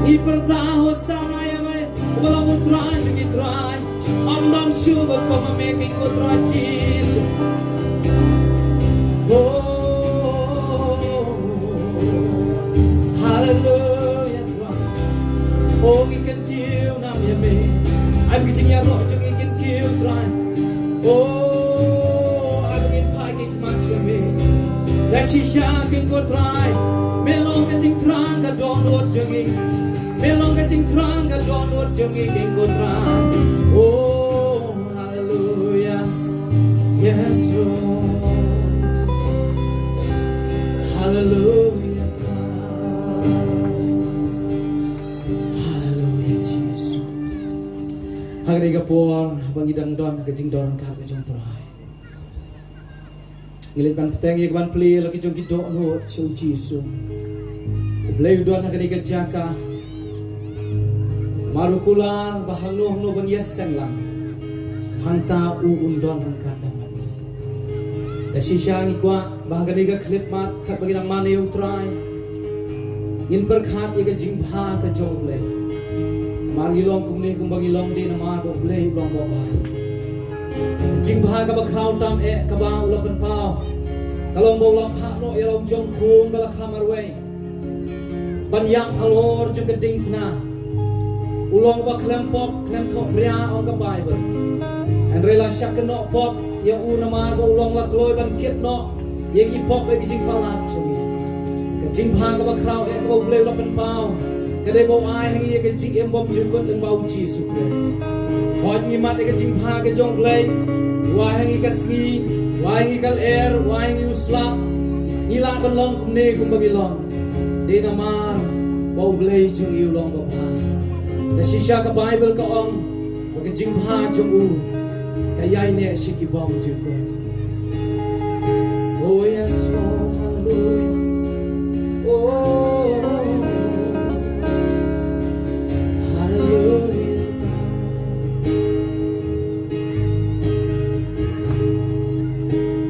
I pertaho sana ya me wala mo try to try I'm not sure but come making ko try Jesus oh hallelujah oh we can deal now ya me I'm getting ya ro cho we can kill try oh I'm getting pie get much ya me that she shaking ko try me long getting trying that don't know jogging Melong kecing terang kat donut jongi kengkotrang. Oh hallelujah, yes Lord, hallelujah, hallelujah Jesus. Hari kapor bangidang don kecing don kar kecing terai. Ngilit ban peteng ban peli lagi jongi donut siu Jesus. Play don hari kejaka. Marukular bahangnuh no bang yesen lang hanta uundon ang kadang mani da sisang ikwa bahagani ga clip mat kat bagi nang mane yung try in perkhat iga jimbha ka jogle margilong kumne kumbagilong di na mar boble long bobai jimbha ka bakraw tam ka ba ulokan pao kalong bolap ha no yelong jong kun bala kamarwe banyak alor jeng geding na Ulong ba klempok ria on the Bible. And rela syak no pop ya una mar ba ulong la kloy ban kit no ye ki pop ba jing palat chumi. Ka jing bha ka ba kraw e ba ble lo pen pao. Ka de bo ai hang ye ka jing em bom ju kot leng ba Jesus Christ. Hot ni mat e ka jing bha ka jong ble. Wa hang ka ski, wa hang ka air, wa hang usla. Ni la kan long kum ne kum ba gi long. De na mar ba ble chung yu long ba pha. Na sisya ka Bible ka ong magajingha jong u kaya ini siki bom juga. Oh yes Lord, hallelujah. Oh hallelujah.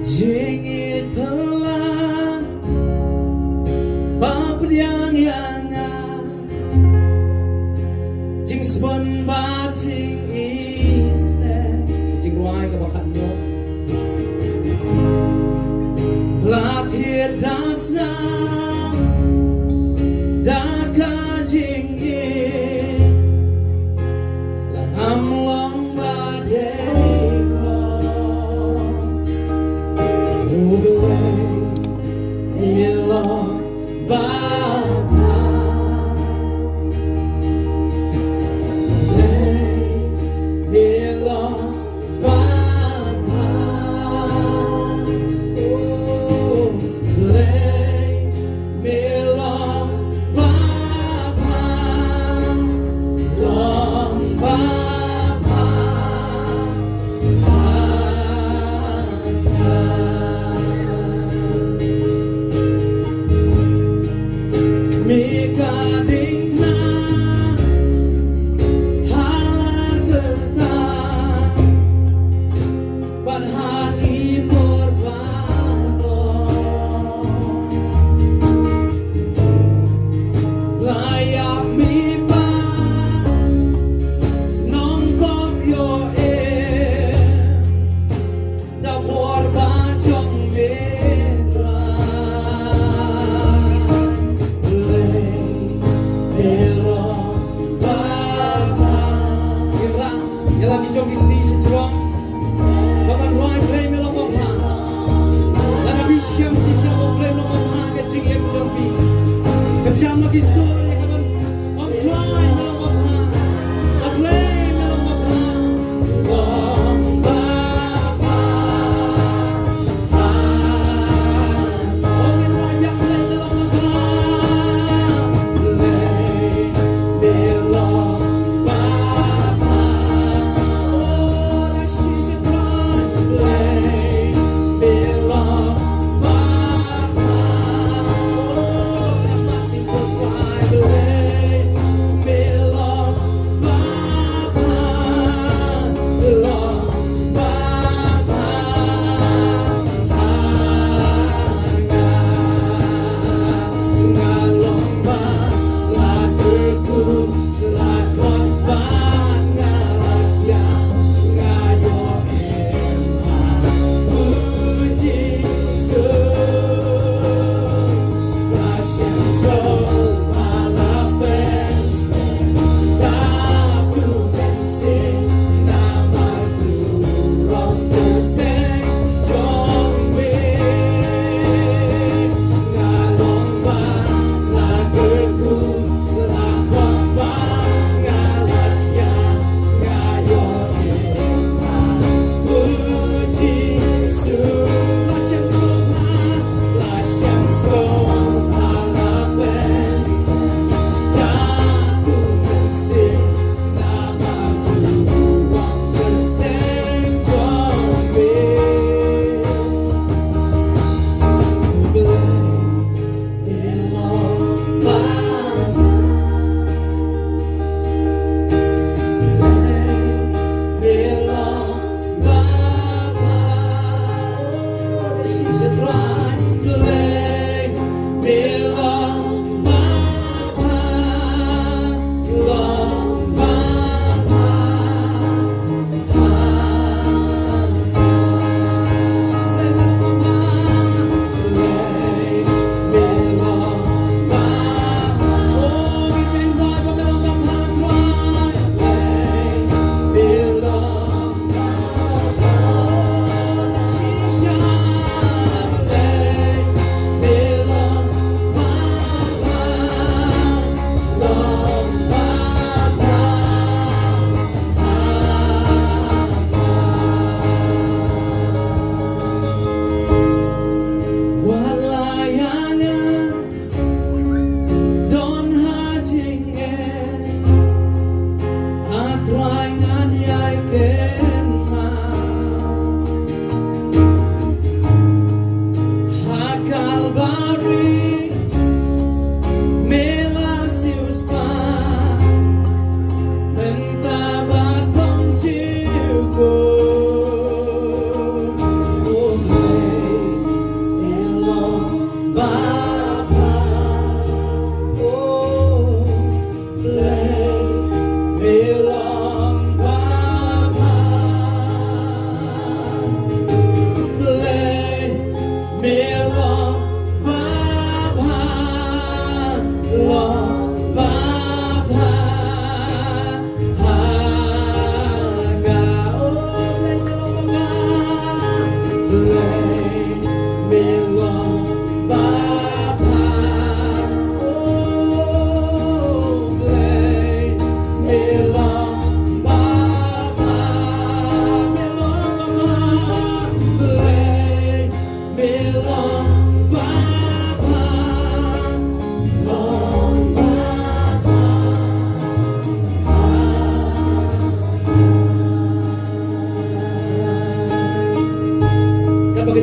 Jingit pelan bapriang yang Jing ba jing is jing ruai ka bakat no Latir dasna daka jing la amlong ba de move away ilong ba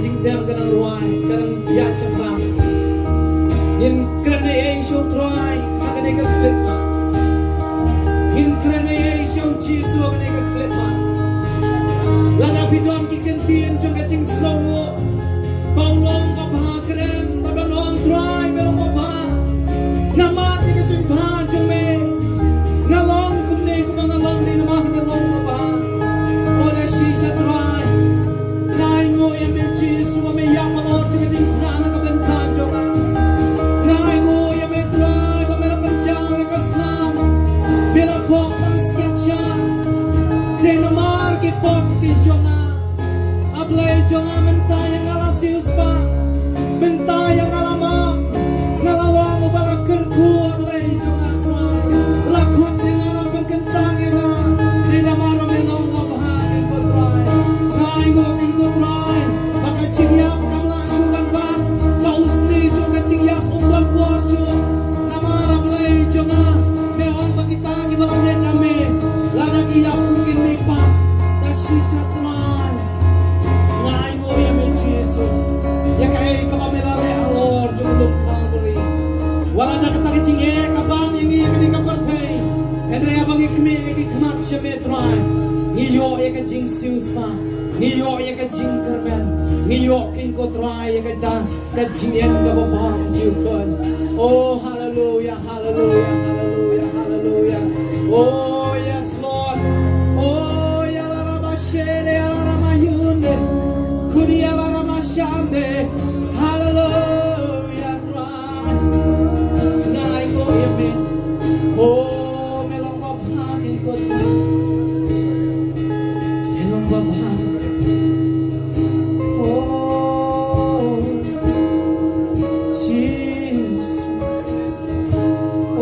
jing tem kanang ruai kanang ya chamba in krane ei show try makane ka clip ma in krane ei show jisu makane ka clip ma lana pidon ki kentien jong ka jing slow paulong ka bha kren badalong try belong ba nama jing jing bha jong me ngalong kumne kumangalong ni nama belong ba ola shisha try nai ngo eme jisu me yamalor jing jing prana ka benta jong nai ngo eme try ba mera panjang ka slam bila pop ang sketcha de namar ki pop ki jonga ablay jonga mentayang ala sius pa mentayang ala ma ngalawang ubala kerku ablay jonga lakot dengan berkentang ina de namar menong abahan ko try ngai ngo king ko try maka ciyap kamla sugan ba pausni jonga ciyap undang porjo namar ablay jonga mehon makita gi balanya nyame lana gi yap mungkin nipa dasisha try ngai ngo ya me jisu ya kai kamamela le alor jung kalburi wala na kata jinge kaban ingi kadi kaparthai endre abangi khme ki khmat shame try ni yo ek jing sius pa ni yo ek jing kermen ni yo king ko try ek ja ka jing en ka bam jiu kon oh hallelujah hallelujah hallelujah hallelujah oh yes lord oh ya la rama shele ya la rama yunde kuri ya la rama shande hallelujah try ngai ko yeme oh melong ba pha ki ko melong ba pha oh Jesus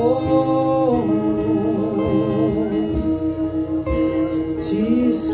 oh Jesus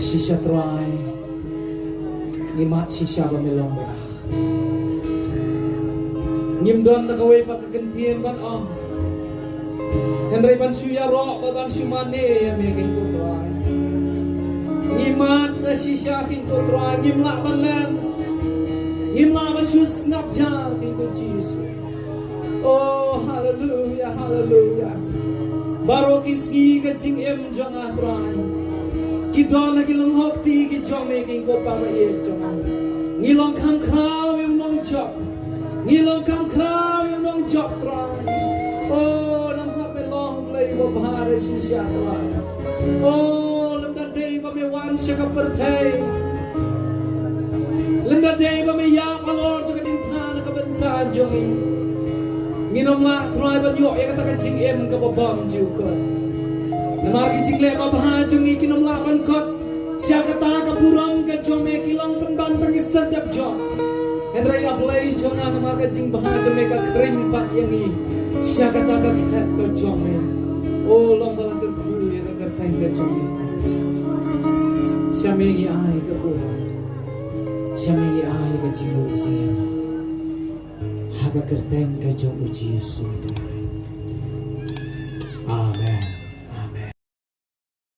Shisha try ni mat shisha ba melong ba nim don ta kawai pa kagentian ban om henry ban suya ro ba ban sumane ya mekin ko try ni mat ta shisha kin ko try nim la ban len nim la ban su snap jar kin ko Jesus oh hallelujah hallelujah barokisgi ka jing em jong a try Kidon lagi long hok ti ki jong making ko pa ye jong ngi long khang krao yung long job ngi long khang krao yung long job try oh nam hap me long play bo bahare shisha try oh lam da day ba me wan shaka perthai lam da day ba me ya malor to kading thana ka benta jong ngi nom la try ba yo ya kata ka jing em ka ba bam jiu ko namar ki jingle ba bha jungi kinom la ban kot sya kata ka buram ka jome kilong pen ban tang istar dap jo endra ya play jona namar ka jing bha jome ka kring pat yangi Siya kata ka kep ka jome. O lomba ka kuya ka kerteng ka jome. Siya mengi ai ka ura. Siya mengi ai ka jingu jingan. Haga kerteng ka jome Yesus Tuhan.